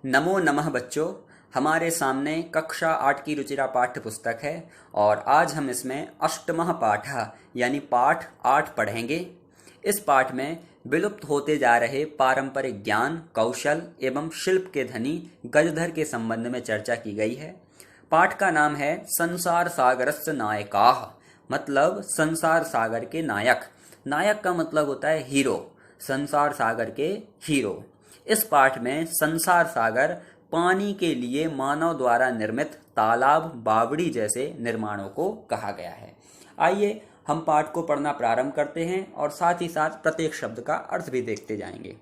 नमो नमः बच्चों। हमारे सामने कक्षा 8 की रुचिरा पाठ्य पुस्तक है और आज हम इसमें अष्टमः पाठः यानी पाठ 8 पढ़ेंगे। इस पाठ में विलुप्त होते जा रहे पारंपरिक ज्ञान, कौशल एवं शिल्प के धनी गजधर के संबंध में चर्चा की गई है। पाठ का नाम है संसार सागरस्य नायकाः, मतलब संसार सागर के नायक। नायक का मतलब होता है हीरो, संसार सागर के हीरो। इस पाठ में संसार सागर पानी के लिए मानव द्वारा निर्मित तालाब, बावड़ी जैसे निर्माणों को कहा गया है। आइए हम पाठ को पढ़ना प्रारंभ करते हैं और साथ ही साथ प्रत्येक शब्द का अर्थ भी देखते जाएंगे।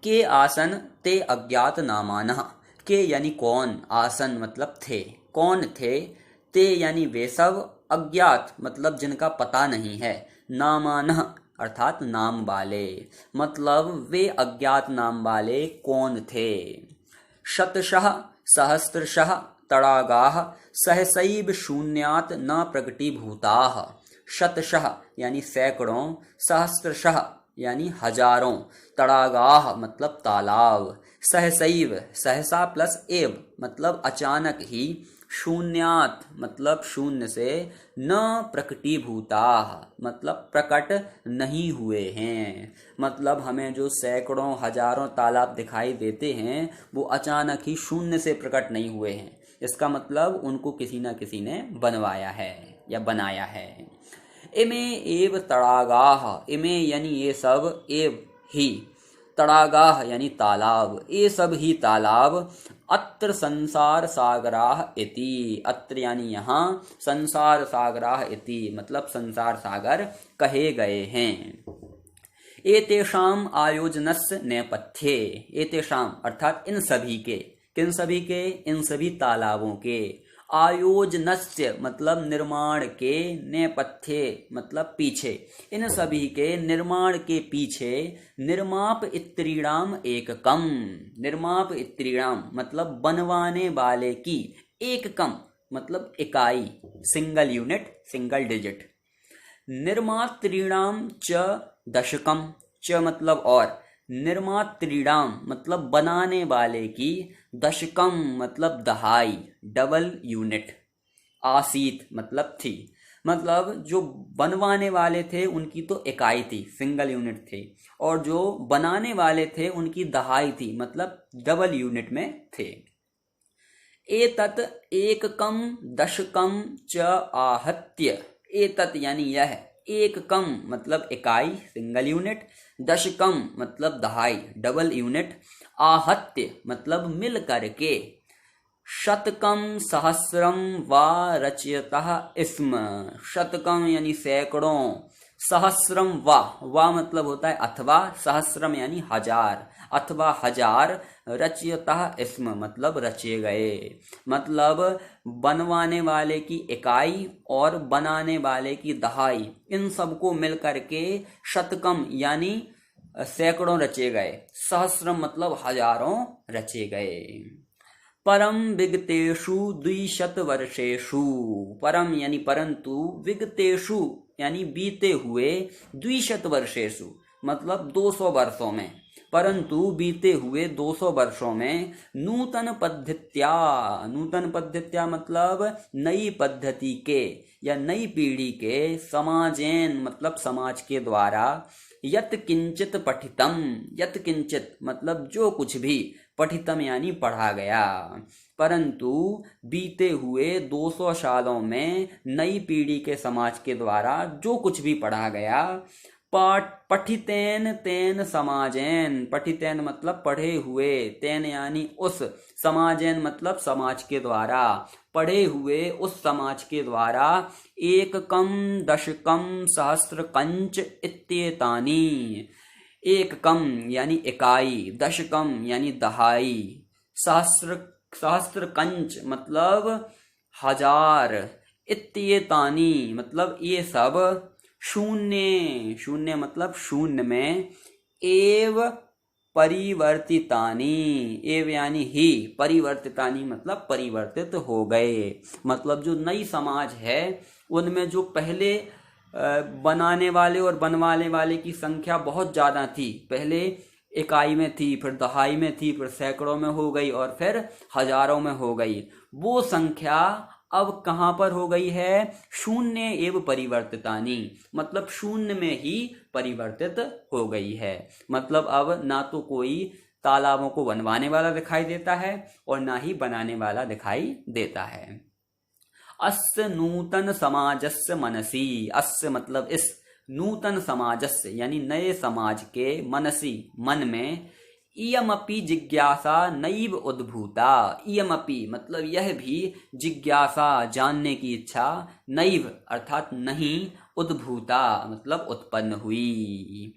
के आसन ते अज्ञात नामानः। के यानी कौन, आसन मतलब थे, कौन थे। ते यानी वे सब, अज्ञात मतलब जिनका पता नहीं है, नामानः अर्थात नाम वाले, मतलब वे अज्ञात नाम वाले कौन थे। शतशः सहस्रशः तड़ागाः सहसैव शून्यात् न प्रकटीभूताः। शतशः यानी सैकड़ों, सहस्रशः यानी हजारों, तड़ागाः मतलब तालाब, सहसैव सहसा प्लस एव मतलब अचानक ही, शून्यात मतलब शून्य से, न प्रकटीभूताः मतलब प्रकट नहीं हुए हैं। मतलब हमें जो सैकड़ों हजारों तालाब दिखाई देते हैं वो अचानक ही शून्य से प्रकट नहीं हुए हैं। इसका मतलब उनको किसी न किसी ने बनवाया है या बनाया है। इमे एव तड़ागाः, इमे यानी ये सब, एव ही, तड़ागाः यानी तालाब, ये सब ही तालाब, अत्र संसार सागराः इति, अत्र यानी यहाँ, संसार सागराः इति मतलब संसार सागर कहे गए हैं। एतेषाम् आयोजनस्य नेपथ्ये, एतेषाम् अर्थात इन सभी के, किन सभी के, इन सभी तालाबों के, आयोजनस्य मतलब निर्माण के, नेपथ्ये मतलब पीछे, इन सभी के निर्माण के पीछे, निर्माप इत्रीणाम एककम, निर्माप इत्रीणाम मतलब बनवाने वाले की, एककम मतलब इकाई, सिंगल यूनिट, सिंगल डिजिट। निर्मात्रीणाम च दशकम, च मतलब और, निर्मात्रीणाम मतलब बनाने वाले की, दशकम मतलब दहाई, डबल यूनिट, आसीत मतलब थी, मतलब जो बनवाने वाले थे उनकी तो इकाई थी, सिंगल यूनिट थी, और जो बनाने वाले थे उनकी दहाई थी, मतलब डबल यूनिट में थे। एतत् एककम दशकम च आहत्य, एतत् यानी यह, एककम मतलब इकाई, सिंगल यूनिट, दशकम मतलब दहाई, डबल यूनिट, आहत्य मतलब मिल करके, शतकम सहस्रम वा रचयतः स्म, शतकम यानी सैकड़ों, सहस्रम वा मतलब होता है अथवा, सहस्रम यानी हजार, अथवा हजार, रचयतः स्म मतलब रचे गए, मतलब बनवाने वाले की इकाई और बनाने वाले की दहाई, इन सबको मिलकर के शतकम यानी सैकड़ों रचे गए, सहस्रम मतलब हजारों रचे गए। परम विगतेषु द्विशत वर्षेषु, परम यानी परंतु, विगतेषु यानी बीते हुए, द्विशत वर्षेषु मतलब 200 वर्षों में, परंतु बीते हुए 200 वर्षों में, नूतन पद्धत्या, नूतन पद्धत्या मतलब नई पद्धति के या नई पीढ़ी के, समाजेन मतलब समाज के द्वारा, यत किंचित पठितम, यत किंचित मतलब जो कुछ भी, पठितम यानी पढ़ा गया, परंतु बीते हुए 200 सालों में नई पीढ़ी के समाज के द्वारा जो कुछ भी पढ़ा गया, पठितेन तेन समाजेन, पठितेन मतलब पढ़े हुए, तेन यानी उस, समाजेन मतलब समाज के द्वारा, पढ़े हुए उस समाज के द्वारा, एककम दशकम सहस्र कंच इत्येतानि, एककम यानी इकाई, दशकम यानी दहाई, सहस्र कंच मतलब हजार, इत्येतानि मतलब ये सब, शून्य, शून्य मतलब शून्य में, एव परिवर्तितानि, एव यानी ही, परिवर्तितानि मतलब परिवर्तित हो गए, मतलब जो नई समाज है उनमें जो पहले बनाने वाले और बनवाने वाले की संख्या बहुत ज़्यादा थी, पहले इकाई में थी, फिर दहाई में थी, फिर सैकड़ों में हो गई और फिर हजारों में हो गई, वो संख्या अब कहाँ पर हो गई है? शून्य एवं परिवर्तितानी, मतलब शून्य में ही परिवर्तित हो गई है। मतलब अब ना तो कोई तालाबों को बनवाने वाला दिखाई देता है और ना ही बनाने वाला दिखाई देता है। अस्य नूतन समाजस्य मनसी, अस्य मतलब इस, नूतन समाजस्य यानी नए समाज के, मनसी मन में, इयमपि जिज्ञासा नैव उद्भूता, इयमपि मतलब यह भी, जिज्ञासा जानने की इच्छा, नैव अर्थात नहीं, उद्भूता मतलब उत्पन्न हुई,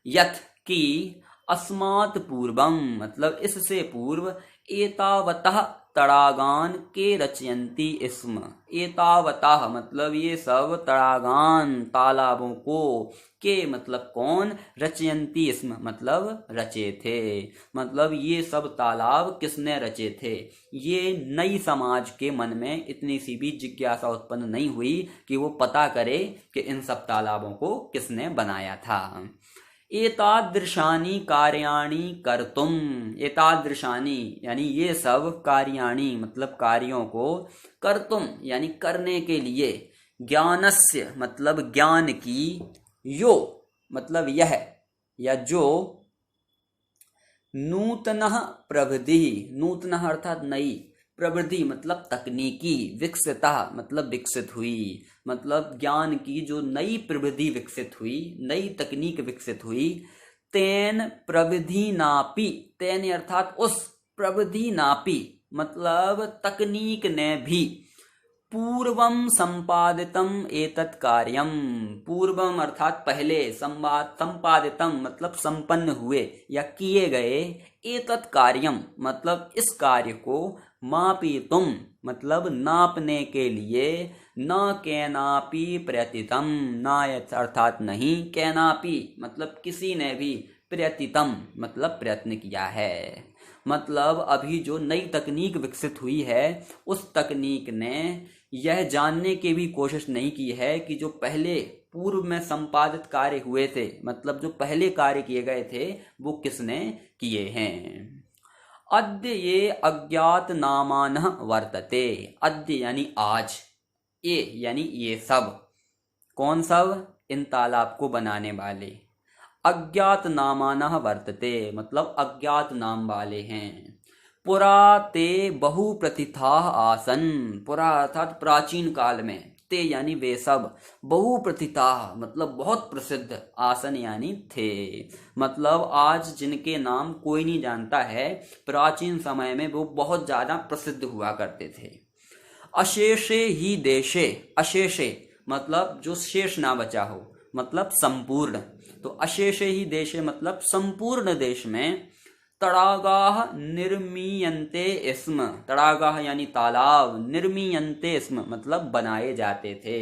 यथ की, अस्मात् पूर्वम मतलब इससे पूर्व, एतावतः तड़ागान के रचयंती स्म, एतावतः मतलब ये सब, तड़ागान तालाबों को, के मतलब कौन, रचयंती स्म मतलब रचे थे, मतलब ये सब तालाब किसने रचे थे? ये नई समाज के मन में इतनी सी भी जिज्ञासा उत्पन्न नहीं हुई कि वो पता करे कि इन सब तालाबों को किसने बनाया था। एतादृशानि कार्याणि कर्तुम, एतादृशानि यानी ये सब, कार्याणि मतलब कार्यों को, कर्तुम यानी करने के लिए, ज्ञानस्य मतलब ज्ञान की, यो मतलब यह या जो, नूतनः प्रवृत्ति, नूतनः अर्थात नई, प्रवृत्ति मतलब तकनीकी, विकसिता मतलब विकसित हुई, मतलब ज्ञान की जो नई प्रविधि विकसित हुई, नई तकनीक विकसित हुई, तेन प्रविधि नापि, तेन अर्थात उस, प्रविधि नापि मतलब तकनीक ने भी, पूर्वम संपादितम एतत् कार्यम, पूर्वम अर्थात पहले, संपादितम मतलब संपन्न हुए या किए गए, एतत् कार्यम मतलब इस कार्य को, मापितुम मतलब नापने के लिए, न केनापि प्रयतितम, न अर्थात नहीं, केनापि मतलब किसी ने भी, प्रयतितम मतलब प्रयत्न किया है, मतलब अभी जो नई तकनीक विकसित हुई है उस तकनीक ने यह जानने की भी कोशिश नहीं की है कि जो पहले पूर्व में संपादित कार्य हुए थे, मतलब जो पहले कार्य किए गए थे वो किसने किए हैं। अद्य ये अज्ञात नामान वर्तते, अद्य यानी आज, ये यानी ये सब, कौन सब? इन तालाब को बनाने वाले, अज्ञात नामानः वर्तते मतलब अज्ञात नाम वाले हैं। पुरा ते बहु प्रथिता आसन, पुरा अर्थात प्राचीन काल में, ते यानी वे सब, बहु प्रथिता मतलब बहुत प्रसिद्ध, आसन यानी थे, मतलब आज जिनके नाम कोई नहीं जानता है, प्राचीन समय में वो बहुत ज्यादा प्रसिद्ध हुआ करते थे। अशेषे ही देशे, अशेषे मतलब जो शेष ना बचा हो, मतलब संपूर्ण, तो अशेषे ही देशे मतलब संपूर्ण देश में, तड़ागाह निर्मीयन्ते स्म, तड़ागाह यानी तालाब, निर्मीयन्ते स्म मतलब बनाए जाते थे,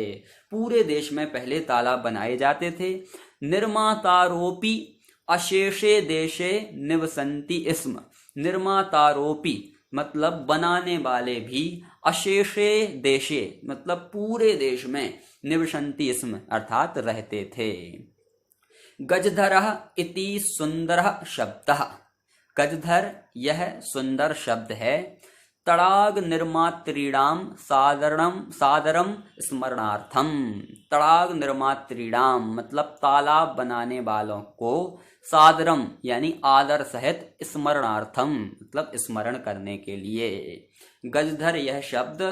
पूरे देश में पहले तालाब बनाए जाते थे। निर्मातारोपी अशेषे देशे निवसन्ति स्म, निर्मातारोपी मतलब बनाने वाले भी, अशेषे देशे मतलब पूरे देश में, निवसन्ति स्म अर्थात रहते थे। गजधरः इति सुंदरः शब्दः, गजधर यह सुंदर शब्द है। तड़ाग निर्मात्रीणाम सादरम स्मरणार्थम, तड़ाग निर्मात्रीणाम मतलब तालाब बनाने वालों को, सादरम यानी आदर सहित, स्मरणार्थम मतलब स्मरण करने के लिए। गजधर यह शब्द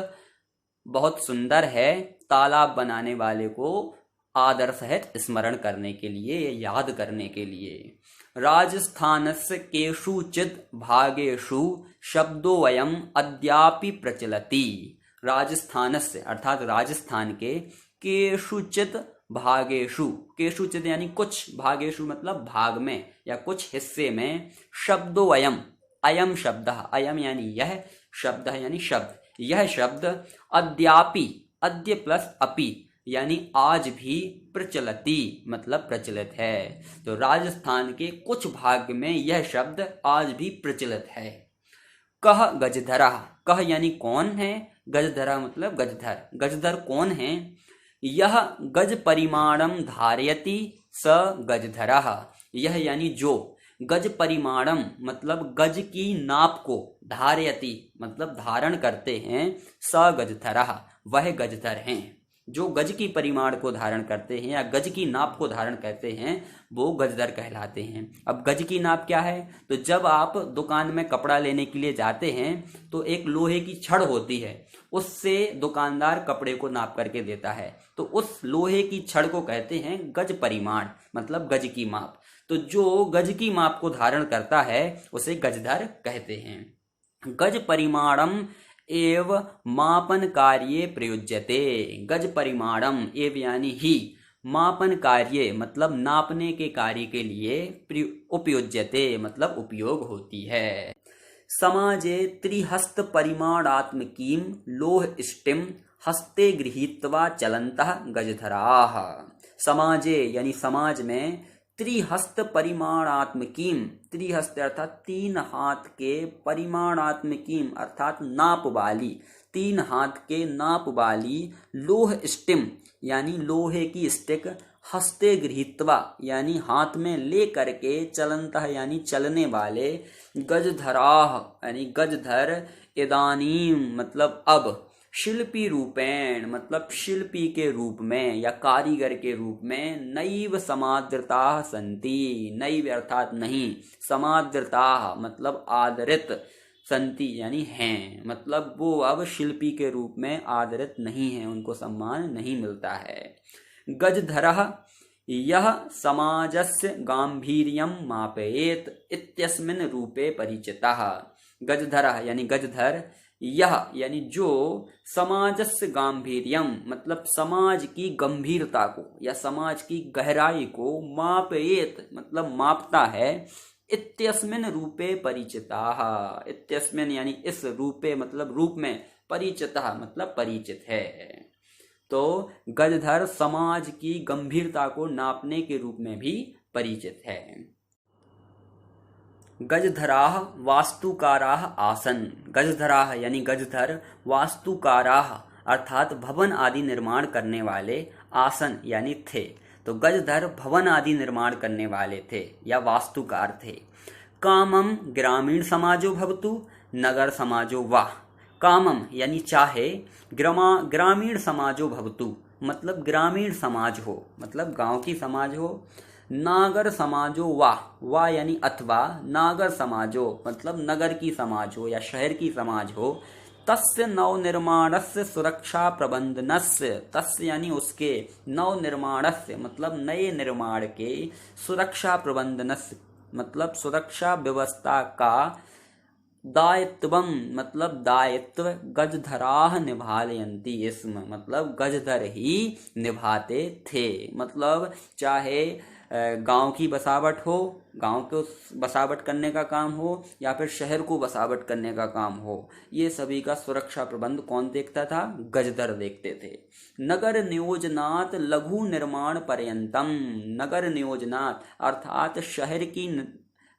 बहुत सुंदर है, तालाब बनाने वाले को आदर सहित स्मरण करने के लिए, याद करने के लिए। राजस्थानस्य केषुचित् भागेषु शब्दोऽयम् अद्यापि प्रचलति, राजस्थानस्य अर्थात राजस्थान के, केषुचित् भागेषु, केषुचित् यानी कुछ, भागेषु मतलब भाग में या कुछ हिस्से में, शब्दोऽयम्, अयम शब्द, अयम यानी यह, शब्द यानी शब्द, यह शब्द, अद्यापि, अद्य प्लस अपि यानी आज भी, प्रचलति मतलब प्रचलित है, तो राजस्थान के कुछ भाग में यह शब्द आज भी प्रचलित है। कह गजधरा, कह यानी कौन है, गजधरा मतलब गजधर, गजधर कौन है? यह गज परिमाणम धारयति स गजधरः, यह यानी जो गज परिमाणम मतलब गज की नाप को, धारयति मतलब धारण करते हैं, स गजधरः वह गजधर हैं। जो गज की परिमाण को धारण करते हैं या गज की नाप को धारण करते हैं वो गजधर कहलाते हैं। अब गज की नाप क्या है? तो जब आप दुकान में कपड़ा लेने के लिए जाते हैं तो एक लोहे की छड़ होती है, उससे दुकानदार कपड़े को नाप करके देता है, तो उस लोहे की छड़ को कहते हैं गज परिमाण मतलब गज की माप। तो जो गज की माप को धारण करता है उसे गजधर कहते हैं। गज परिमाणम एव मापन कार्ये प्रयुज्यते। गज परिमाणम एव यानी ही मापन कार्य मतलब नापने के कार्य के लिए उपयुज्यते मतलब उपयोग होती है। समाजे त्रिहस्त परिमाणात्मकीं लोह इष्टिम हस्ते गृहीत्वा चलन्तः गजधराः। समाजे यानी समाज में त्रिहस्त परिमाणात्मकीम, त्रिहस्त अर्थात 3 हाथ के, परिमाणात्मकीम अर्थात नाप वाली, 3 हाथ के नाप वाली, लोह स्टिम यानी लोहे की स्टिक, हस्ते गृहीत्वा यानी हाथ में ले करके, चलन्तः यानी चलने वाले, गजधराः यानी गजधर, इदानीम मतलब अब, शिल्पी रूपेण मतलब शिल्पी के रूप में या कारीगर के रूप में, नैव समादृता संति, नैव अर्थात नहीं, समादृता मतलब आदरित, संति यानी हैं मतलब वो अब शिल्पी के रूप में आदरित नहीं है, उनको सम्मान नहीं मिलता है। गजधरः यह समाजस्य गांभीर्यं मापयेत इत्यस्मिन् रूपे परिचितः। गजधरः यानी गजधर, यह यानी जो, समाजस्य गांभीर्यम मतलब समाज की गंभीरता को या समाज की गहराई को, मापयेत मतलब मापता है, इत्यस्मिन् रूपे परिचिताः, इत्यस्मिन् यानी इस रूपे मतलब रूप में, परिचितः मतलब परिचित है। तो गजधर समाज की गंभीरता को नापने के रूप में भी परिचित है। गजधराः वास्तुकाराः आसन। गजधराः यानी गजधर, वास्तुकाराः अर्थात भवन आदि निर्माण करने वाले, आसन यानी थे। तो गजधर भवन आदि निर्माण करने वाले थे या वास्तुकार थे। कामम ग्रामीण समाजो भवतु नगर समाजो वा। कामम यानी चाहे, ग्रामीण समाजो भवतु मतलब ग्रामीण समाज हो मतलब गांव की समाज हो, नागर समाजो वा यानी अथवा, नागर समाजो मतलब नगर की समाज हो या शहर की समाज हो, तस्य नवनिर्माणस्य सुरक्षा प्रबंधनस्य, तस्य यानी उसके, नवनिर्माणस्य मतलब नए निर्माण के, सुरक्षा प्रबंधनस्य मतलब सुरक्षा व्यवस्था का, दायित्वम मतलब दायित्व, गजधराः निभालयन्ति स्म मतलब गजधर ही निभाते थे। मतलब चाहे गांव की बसावट हो, गांव को बसावट करने का काम हो या फिर शहर को बसावट करने का काम हो, ये सभी का सुरक्षा प्रबंध कौन देखता था? गजधर देखते थे। नगर नियोजनात् लघु निर्माण पर्यंतम। नगर नियोजनात् अर्थात शहर की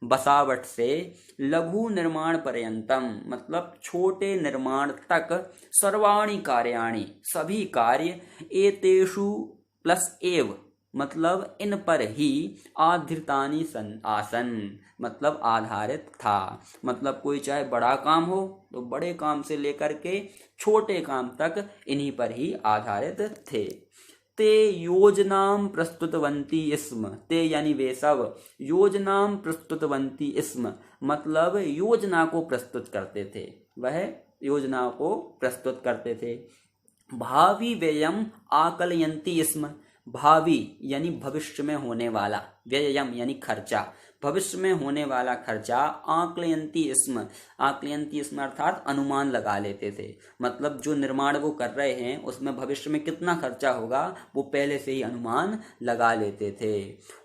बसावट से, लघु निर्माण पर्यंतम मतलब छोटे निर्माण तक, सर्वाणि कार्याणि सभी कार्य, एतेषु प्लस एव मतलब इन पर ही, आधृतानि सन आसन मतलब आधारित था। मतलब कोई चाहे बड़ा काम हो तो बड़े काम से लेकर के छोटे काम तक इन्हीं पर ही आधारित थे। ते योजनाम प्रस्तुतवंती स्म। ते यानी वे सब, योजनाम प्रस्तुतवंती स्म मतलब योजना को प्रस्तुत करते थे, वह योजना को प्रस्तुत करते थे। भावी व्ययम आकलयंती स्म। भावी यानी भविष्य में होने वाला, व्ययम यानी खर्चा, भविष्य में होने वाला खर्चा, आकलयंती स्म, आकलयंती स्म अर्थात अनुमान लगा लेते थे। मतलब जो निर्माण वो कर रहे हैं उसमें भविष्य में कितना खर्चा होगा वो पहले से ही अनुमान लगा लेते थे।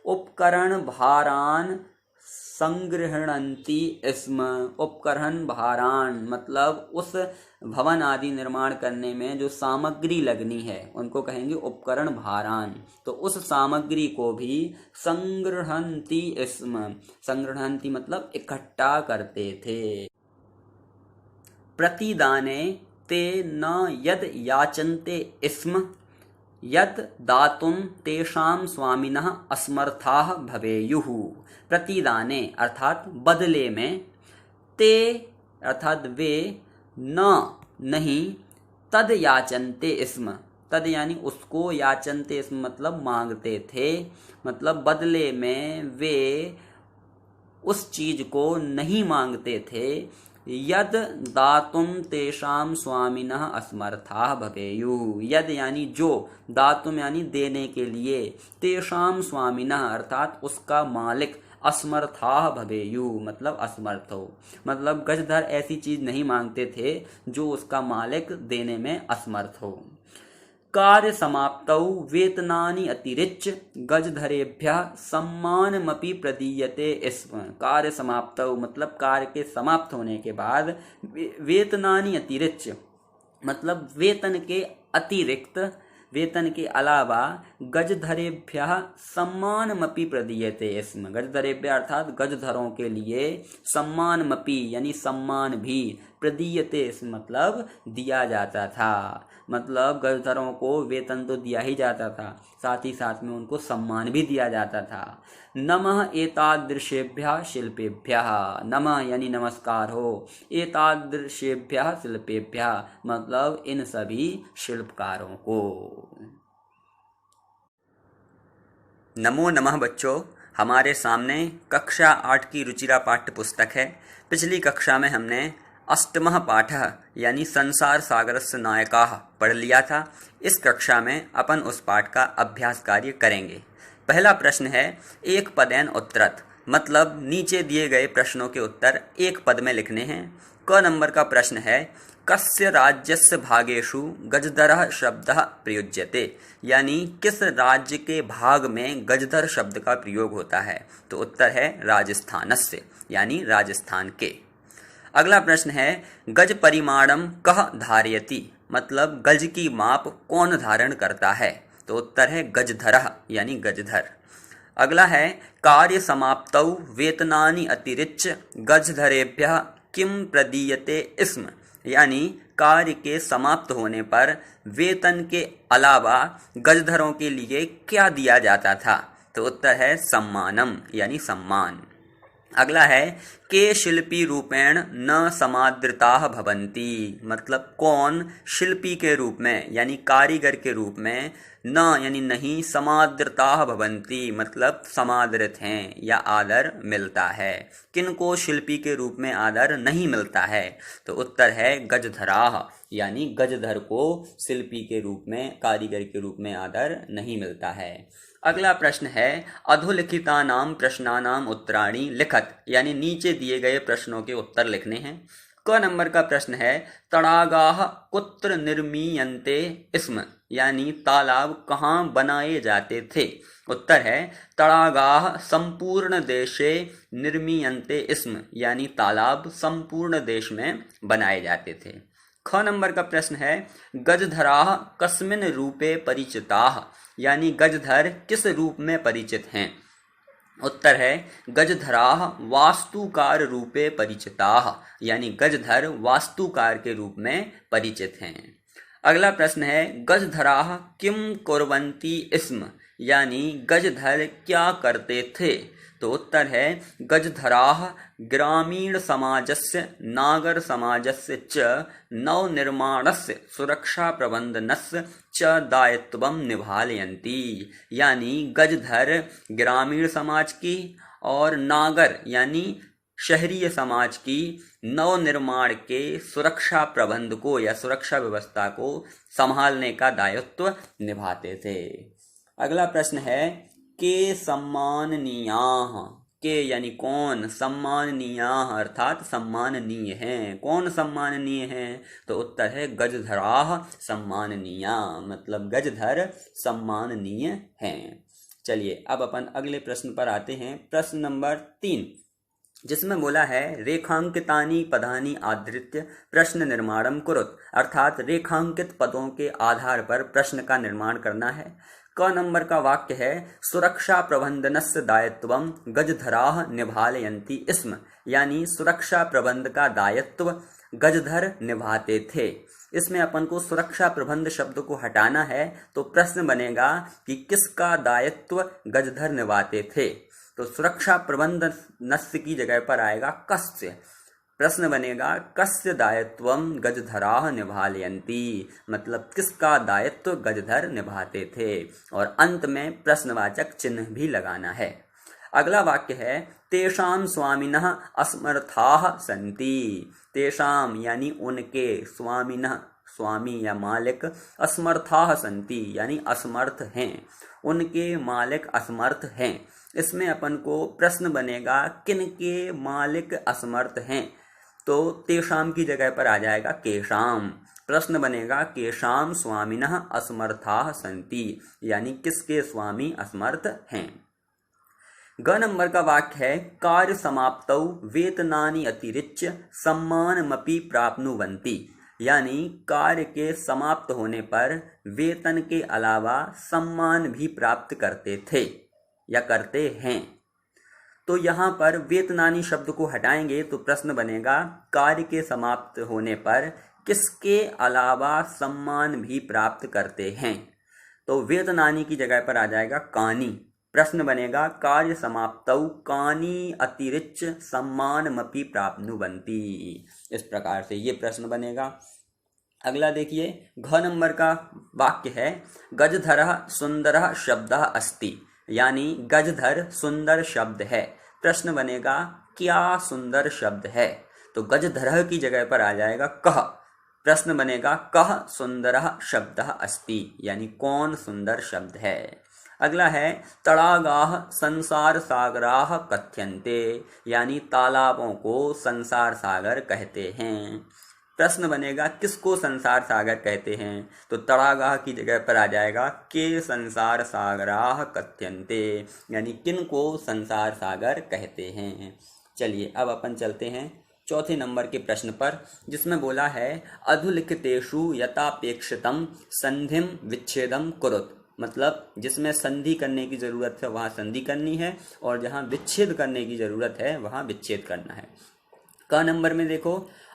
उपकरण भारान संग्रहणंती स्म। उपकरण भारान मतलब उस भवन आदि निर्माण करने में जो सामग्री लगनी है उनको कहेंगे उपकरण भारान। तो उस सामग्री को भी संग्रहंती स्म, संग्रहंती मतलब इकट्ठा करते थे। प्रतिदाने ते न यद याचन्ते स्म यत् दातुं तेषां स्वामिनः असमर्थाः भवेयुः। प्रतिदाने अर्थात बदले में, ते अर्थात वे, न नहीं, तद याचनते स्म, तद यानी उसको, याचनते स्म मतलब मांगते थे, मतलब बदले में वे उस चीज को नहीं मांगते थे। यद दातुम तेषाम स्वामिनः असमर्थाः भवेयुः, यद यानी जो, दातुम यानी देने के लिए, तेषाम स्वामिनः अर्थात उसका मालिक, असमर्थाः भवेयुः मतलब असमर्थ हो, मतलब गजधर ऐसी चीज नहीं मांगते थे जो उसका मालिक देने में असमर्थ हो। कार्य समाप्तौ वेतनानि अतिरिच्य गजधरेभ्यः सम्मानमपि प्रदीयते स्म। कार्य समाप्तौ मतलब कार्य के समाप्त होने के बाद, वेतनानि अतिरिच्य मतलब वेतन के अतिरिक्त, वेतन के अलावा, गजधरेभ्यः सम्मानमपि प्रदीयते स्म, गजधरेभ्यः अर्थात गजधरों के लिए, सम्मानमपि यानी सम्मान भी, प्रदीयते स्म मतलब दिया जाता था, मतलब गजधरों को वेतन तो दिया ही जाता था, साथ ही साथ में उनको सम्मान भी दिया जाता था। नमः एतादृशेभ्यः शिल्पेभ्यः, नमः यानी नमस्कार हो, एतादृशेभ्यः शिल्पेभ्यः मतलब इन सभी शिल्पकारों को। नमो नमः बच्चों, हमारे सामने कक्षा 8 की रुचिरा पाठ्य पुस्तक है। पिछली कक्षा में हमने अष्टमः पाठः यानी संसार सागरस्य नायकाः पढ़ लिया था। इस कक्षा में अपन उस पाठ का अभ्यास कार्य करेंगे। पहला प्रश्न है एक पदेन उत्तरत, मतलब नीचे दिए गए प्रश्नों के उत्तर एक पद में लिखने हैं। क नंबर का प्रश्न है कस्य राज्यस्य भागेषु गजधरः शब्दः प्रयुज्यते, यानी किस राज्य के भाग में गजधर शब्द का प्रयोग होता है, तो उत्तर है राजस्थानस्य यानी राजस्थान के। अगला प्रश्न है गज परिमाणम कः धारयति, मतलब गज की माप कौन धारण करता है, तो उत्तर है गजधरः यानी गजधर। अगला है कार्य समाप्तौ वेतनानि अतिरिच्य गजधरेभ्यः किम प्रदीयते स्म, यानी कार्य के समाप्त होने पर वेतन के अलावा गजधरों के लिए क्या दिया जाता था, तो उत्तर है सम्मानम यानी सम्मान। अगला है के शिल्पी रूपेण न समादृताः भवन्ति, मतलब कौन शिल्पी के रूप में यानी कारीगर के रूप में, न यानी नहीं, समादृताः भवन्ति मतलब समादृत हैं या आदर मिलता है। किनको शिल्पी के रूप में आदर नहीं मिलता है, तो उत्तर है गजधराः यानी गजधर को शिल्पी के रूप में, कारीगर के रूप में आदर नहीं मिलता है। अगला प्रश्न है अधोलिखितानां प्रश्नानां उत्तराणि लिखत, यानी नीचे दिए गए प्रश्नों के उत्तर लिखने हैं। क नंबर का प्रश्न है तड़ागाः कुत्र निर्मीयन्ते स्म, यानी तालाब कहाँ बनाए जाते थे, उत्तर है तड़ागाः संपूर्ण देशे निर्मीयन्ते स्म, यानी तालाब संपूर्ण देश में बनाए जाते थे। ख नंबर का प्रश्न है गजधराः कस्मिन् रूपे परिचिताः, यानी गजधर किस रूप में परिचित हैं, उत्तर है गजधराः वास्तुकार रूपे परिचिताः, यानी गजधर वास्तुकार के रूप में परिचित हैं। अगला प्रश्न है गजधराः किम कुर्वन्ति स्म, यानी गजधर क्या करते थे, तो उत्तर है गजधराः ग्रामीण समाजस्य नागर समाजस्य च नवनिर्माणस्य सुरक्षा प्रबंधनस्य च दायित्वं निभालयन्ति, यानी गजधर ग्रामीण समाज की और नागर यानी शहरीय समाज की नवनिर्माण के सुरक्षा प्रबंध को या सुरक्षा व्यवस्था को संभालने का दायित्व निभाते थे। अगला प्रश्न है के सम्माननीयाः, के यानी कौन, सम्माननीयाः अर्थात सम्माननीय हैं, कौन सम्माननीय हैं, तो उत्तर है गजधराः सम्माननीया, मतलब गजधर सम्माननीय हैं। चलिए अब अपन अगले प्रश्न पर आते हैं। प्रश्न नंबर 3, जिसमें बोला है रेखांकितानि पदानि आधृत्य प्रश्न निर्माणम कुरुत, अर्थात रेखांकित पदों के आधार पर प्रश्न का निर्माण करना है। क नंबर का वाक्य है सुरक्षा प्रबंधनस्य दायित्वं गजधराः निभालयन्ति स्म, यानी सुरक्षा प्रबंध का दायित्व गजधर निभाते थे। इसमें अपन को सुरक्षा प्रबंध शब्द को हटाना है, तो प्रश्न बनेगा कि किसका दायित्व गजधर निभाते थे। तो सुरक्षा प्रबंध नस्य की जगह पर आएगा कस्य। प्रश्न बनेगा कस्य दायित्वम गजधराः निभालयन्ति, मतलब किसका दायित्व गजधर निभाते थे। और अंत में प्रश्नवाचक चिन्ह भी लगाना है। अगला वाक्य है तेषां स्वामिनः असमर्थाः सन्ति। तेषां यानी उनके, स्वामिनः स्वामी या मालिक, असमर्थाः सन्ति यानी असमर्थ हैं, उनके मालिक असमर्थ हैं। इसमें अपन को प्रश्न बनेगा किनके मालिक असमर्थ हैं, तो तेषां की जगह पर आ जाएगा केषां। प्रश्न बनेगा केषां स्वामिनः असमर्थाः सन्ति, यानी किसके स्वामी असमर्थ हैं। ग नंबर का वाक्य है कार्य समाप्तौ वेतनानि अतिरिच्य सम्मानमपि प्राप्नुवन्ति, यानी कार्य के समाप्त होने पर वेतन के अलावा सम्मान भी प्राप्त करते थे या करते हैं। तो यहाँ पर वेतनानी शब्द को हटाएंगे तो प्रश्न बनेगा कार्य के समाप्त होने पर किसके अलावा सम्मान भी प्राप्त करते हैं, तो वेतनानी की जगह पर आ जाएगा कानी। प्रश्न बनेगा कार्य समाप्तौ कानी अतिरिच्य सम्मानमपि प्राप्नुवन्ति। इस प्रकार से ये प्रश्न बनेगा। अगला देखिए, घ नंबर का वाक्य है गजधरः सुंदरः शब्दः अस्ति, यानी गजधर सुंदर शब्द है। प्रश्न बनेगा क्या सुंदर शब्द है, तो गजधरः की जगह पर आ जाएगा कह। प्रश्न बनेगा कह सुंदरः शब्दः अस्ति, यानी कौन सुंदर शब्द है। अगला है तड़ागाः संसार सागराः कथ्यन्ते, यानी तालाबों को संसार सागर कहते हैं। प्रश्न बनेगा किसको संसार सागर कहते हैं, तो तड़ागाह की जगह पर आ जाएगा के संसार सागराः कथ्यन्ते, यानी किन को संसार सागर कहते हैं। चलिए अब अपन चलते हैं चौथे नंबर के प्रश्न पर, जिसमें बोला है अधुलिखितेषु यथापेक्षितं संधिम विच्छेदम कुरुत, मतलब जिसमें संधि करने की जरूरत है वहाँ संधि करनी है और जहाँ विच्छेद करने की जरूरत है वहाँ विच्छेद करना है। क नंबर में देखो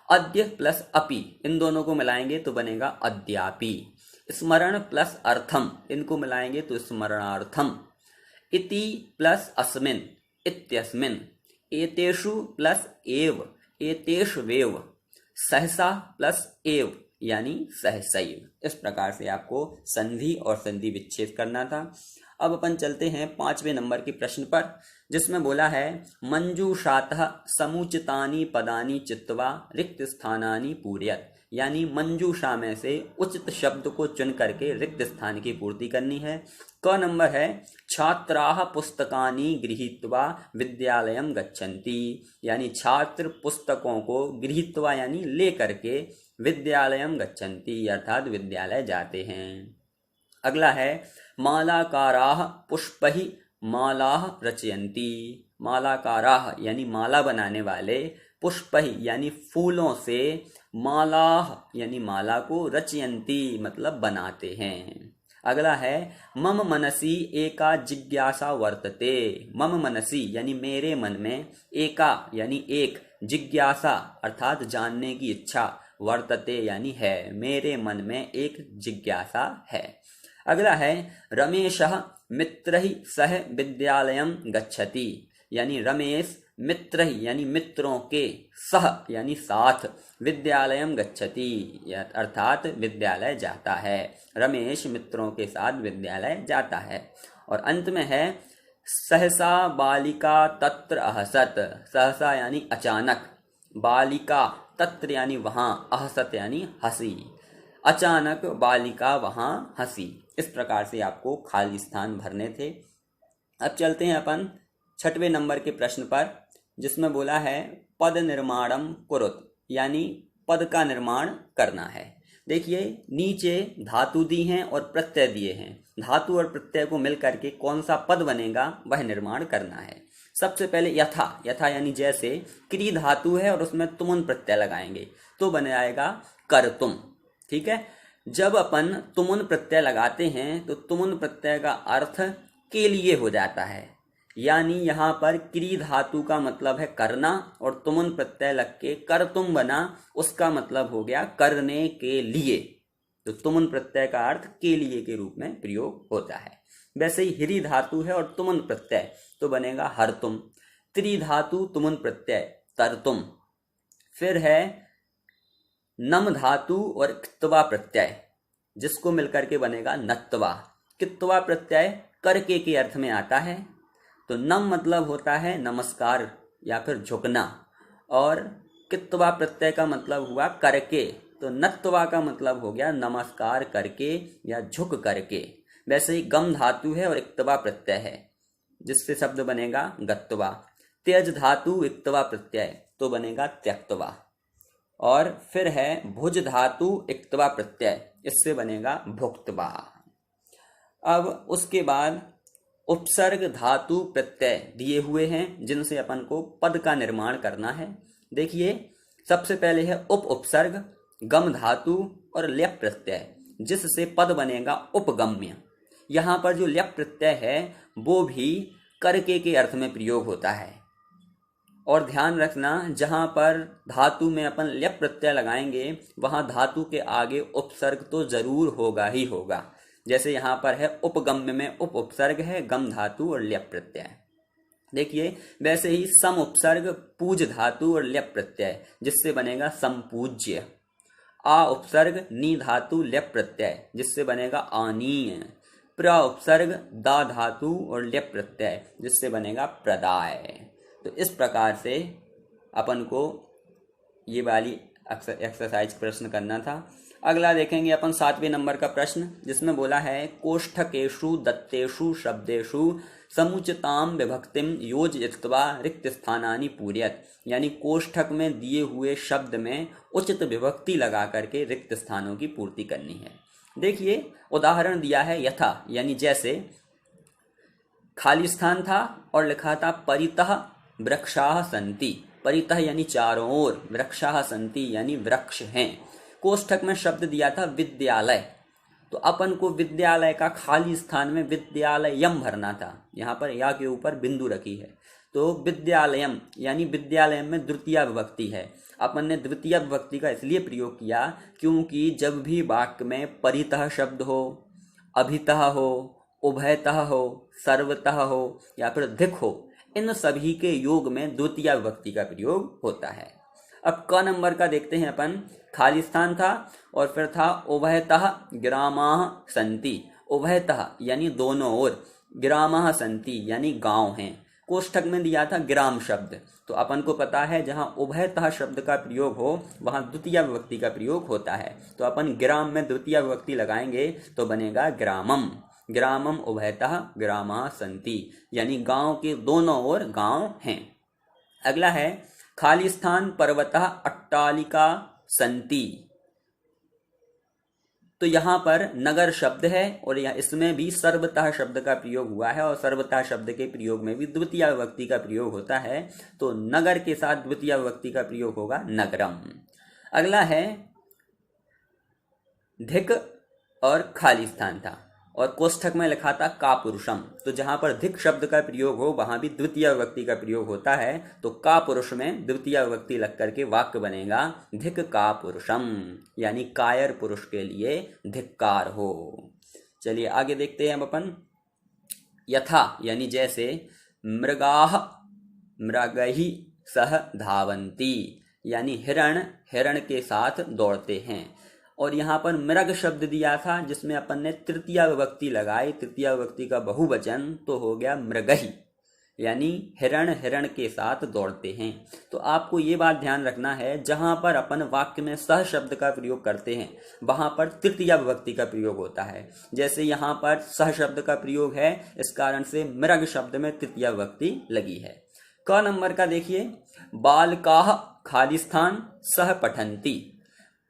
अद्य प्लस अपि, इन दोनों को मिलाएंगे तो बनेगा अद्यापि। स्मरण प्लस अर्थम, इनको मिलाएंगे तो स्मरणार्थम। इति प्लस अस्मिन्, इत्यस्मिन्। एतेषु प्लस एव, एतेष्वेव। सहसा प्लस एव, यानी सहसैव। इस प्रकार से आपको संधि और संधि विच्छेद करना था। अब अपन चलते हैं 5वें नंबर के प्रश्न पर, जिसमें बोला है मंजूषातः समुचितानि पदानि चित्वा रिक्त स्थानानि पूरयत, यानी मंजूषा में से उचित शब्द को चुन करके रिक्त स्थान की पूर्ति करनी है। क नंबर है छात्राः पुस्तकानि गृहीत्वा विद्यालयं गच्छन्ति, यानी छात्र पुस्तकों को गृहीत्वा यानी ले करके विद्यालयं गच्छन्ति, अर्थात विद्यालय जाते हैं। अगला है मालाकाराः पुष्पैः मालाः रचयन्ति। मालाकाराः यानी माला बनाने वाले, पुष्पैः यानी फूलों से, मालाः यानी माला को, रचयन्ति मतलब बनाते हैं। अगला है मम मनसि एका जिज्ञासा वर्तते। मम मनसि यानी मेरे मन में, एका यानी एक, जिज्ञासा अर्थात जानने की इच्छा, वर्तते यानी है, मेरे मन में एक जिज्ञासा है। अगला है रमेशः मित्रैः सह विद्यालयं गच्छति, यानी रमेश मित्रैः यानी मित्रों के, सह यानी साथ, विद्यालयं गच्छति अर्थात विद्यालय जाता है। रमेश मित्रों के साथ विद्यालय जाता है। और अंत में है सहसा बालिका तत्र अहसत। सहसा यानी अचानक, बालिका तत्र यानी वहाँ, अहसत यानी हंसी, अचानक बालिका वहाँ हंसी। इस प्रकार से आपको खाली स्थान भरने थे। अब चलते हैं अपन 6वें नंबर के प्रश्न पर, जिसमें बोला है पद निर्माणम कुरुत, यानी पद का निर्माण करना है। देखिए नीचे धातु दी हैं और प्रत्यय दिए हैं। धातु और प्रत्यय को मिल करके कौन सा पद बनेगा वह निर्माण करना है। सबसे पहले यथा, यथा यानी जैसे, क्री धातु है और उसमें तुमुन प्रत्यय लगाएंगे तो बन जाएगा कर तुम। ठीक है, जब अपन तुमुन प्रत्यय लगाते हैं तो तुमुन प्रत्यय का अर्थ के लिए हो जाता है, यानी यहाँ पर क्री धातु का मतलब है करना और तुमुन प्रत्यय लग के कर तुम बना, उसका मतलब हो गया करने के लिए। तो तुमुन प्रत्यय का अर्थ के लिए के रूप में प्रयोग होता है। वैसे ही हिरी धातु है और तुमुन प्रत्यय तो बनेगा हर तुम। त्रि धातु तुमुन प्रत्यय तर तुम। फिर है नम धातु और कित्वा प्रत्यय, जिसको मिलकर के बनेगा नत्वा। कित्वा प्रत्यय करके के अर्थ में आता है। तो नम मतलब होता है नमस्कार या फिर झुकना, और कित्वा प्रत्यय का मतलब हुआ करके, तो नत्वा का मतलब हो गया नमस्कार करके या झुक करके। वैसे ही गम धातु है और इक्तवा प्रत्यय है, जिससे शब्द बनेगा गत्वा। त्यज धातु इक्तवा प्रत्यय तो बनेगा त्यक्तवा। और फिर है भुज धातु इक्तवा प्रत्यय, इससे बनेगा भुक्तवा। अब उसके बाद उपसर्ग धातु प्रत्यय दिए हुए हैं, जिनसे अपन को पद का निर्माण करना है। देखिए, सबसे पहले है उप उपसर्ग, गम धातु और ल्यप प्रत्यय, जिससे पद बनेगा उपगम्य। यहाँ पर जो ल्यप प्रत्यय है वो भी करके के अर्थ में प्रयोग होता है। और ध्यान रखना, जहाँ पर धातु में अपन ल्यप प्रत्यय लगाएंगे वहाँ धातु के आगे उपसर्ग तो जरूर होगा ही होगा। जैसे यहाँ पर है उपगम्य में उप उपसर्ग है, गम धातु और ल्यप प्रत्यय। देखिए, वैसे ही सम उपसर्ग पूज धातु और ल्यप प्रत्यय, जिससे बनेगा संपूज्य। आ उपसर्ग नी धातु ल्यप प्रत्यय, जिससे बनेगा आनीय। प्र उपसर्ग दा धातु और ल्यप प्रत्यय, जिससे बनेगा प्रदाय। तो इस प्रकार से अपन को ये वाली एक्सरसाइज प्रश्न करना था। अगला देखेंगे अपन 7वें नंबर का प्रश्न, जिसमें बोला है कोष्ठकेषु दत्तेषु शब्देषु समुचिताम विभक्तिम योजयित्वा रिक्त स्थानानि पूरयत। यानी कोष्ठक में दिए हुए शब्द में उचित विभक्ति लगा करके रिक्त स्थानों की पूर्ति करनी है। देखिए, उदाहरण दिया है यथा, यानी जैसे खाली स्थान था और लिखा था परितः वृक्षाः सन्ति। परितः यानी चारों ओर, वृक्षाः सन्ति यानी वृक्ष हैं। कोष्ठक में शब्द दिया था विद्यालय, तो अपन को विद्यालय का खाली स्थान में विद्यालयम भरना था। यहाँ पर या के ऊपर बिंदु रखी है, तो विद्यालयम यानी विद्यालयम में द्वितीय विभक्ति है। अपन ने द्वितीय विभक्ति का इसलिए प्रयोग किया क्योंकि जब भी वाक्य में परितः शब्द हो, अभितः हो, उभयतः हो, सर्वतः हो या फिर धिक हो, इन सभी के योग में द्वितीय विभक्ति का प्रयोग होता है। अब क नंबर का देखते हैं अपन। खाली स्थान था और फिर था उभयतः ग्रामाः सन्ति। उभयतः यानी दोनों ओर, ग्रामाः सन्ति यानी गांव हैं। कोष्ठक में दिया था ग्राम शब्द, तो अपन को पता है जहां उभयतः शब्द का प्रयोग हो वहां द्वितीय विभक्ति का प्रयोग होता है। तो अपन ग्राम में द्वितीय विभक्ति लगाएंगे तो बनेगा ग्रामम। ग्रामम उभयतः ग्रामाः सन्ति, यानी गांव के दोनों ओर गांव हैं। अगला है खाली स्थान पर्वतः अट्टालिका सन्ति। तो यहाँ पर नगर शब्द है और यहाँ इसमें भी सर्वतः शब्द का प्रयोग हुआ है, और सर्वतः शब्द के प्रयोग में भी द्वितीय विभक्ति का प्रयोग होता है। तो नगर के साथ द्वितीय विभक्ति का प्रयोग होगा नगरम। अगला है धिक और खाली स्थान था और कोष्ठक में लिखा था का पुरुषम। तो जहां पर धिक शब्द का प्रयोग हो वहां भी द्वितीय विभक्ति का प्रयोग होता है। तो का पुरुष में द्वितीय विभक्ति लग करके वाक्य बनेगा धिक का पुरुषम, यानी कायर पुरुष के लिए धिक्कार हो। चलिए आगे देखते हैं हम अपन। यथा यानी जैसे, मृगाः मृगहि सह धावन्ति, यानी हिरण हिरण के साथ दौड़ते हैं। और यहाँ पर मृग शब्द दिया था जिसमें अपन ने तृतीय विभक्ति लगाई, तृतीय विभक्ति का बहुवचन तो हो गया मृगहि, यानी हिरण हिरण के साथ दौड़ते हैं। तो आपको ये बात ध्यान रखना है, जहाँ पर अपन वाक्य में सह शब्द का प्रयोग करते हैं वहाँ पर तृतीय विभक्ति का प्रयोग होता है। जैसे यहाँ पर सह शब्द का प्रयोग है, इस कारण से मृग शब्द में तृतीय विभक्ति लगी है। क नंबर का देखिए, बालकाः खाली स्थान सह पठन्ति।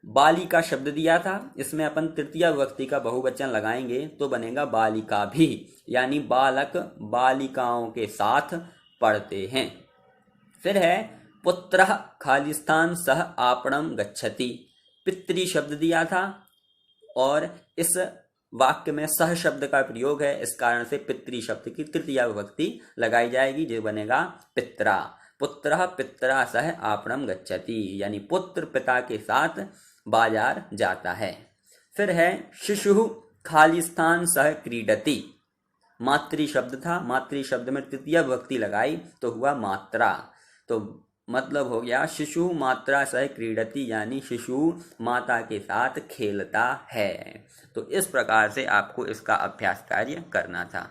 बालिका शब्द दिया था, इसमें अपन तृतीय विभक्ति का बहुवचन लगाएंगे तो बनेगा बालिका भी, यानी बालक बालिकाओं के साथ पढ़ते हैं। फिर है पुत्रः खाली स्थान सह आपणम गच्छति। पितृ शब्द दिया था और इस वाक्य में सह शब्द का प्रयोग है, इस कारण से पितृ शब्द की तृतीया विभक्ति लगाई जाएगी, जो बनेगा पित्रा। पुत्रः पित्रा सह आपणम गच्छति, यानी पुत्र पिता के साथ बाजार जाता है। फिर है शिशु खाली स्थान सह क्रीडति। मातृ शब्द था, मातृ शब्द में तृतीया विभक्ति लगाई तो हुआ मात्रा, तो मतलब हो गया शिशु मात्रा सह क्रीडति, यानी शिशु माता के साथ खेलता है। तो इस प्रकार से आपको इसका अभ्यास कार्य करना था।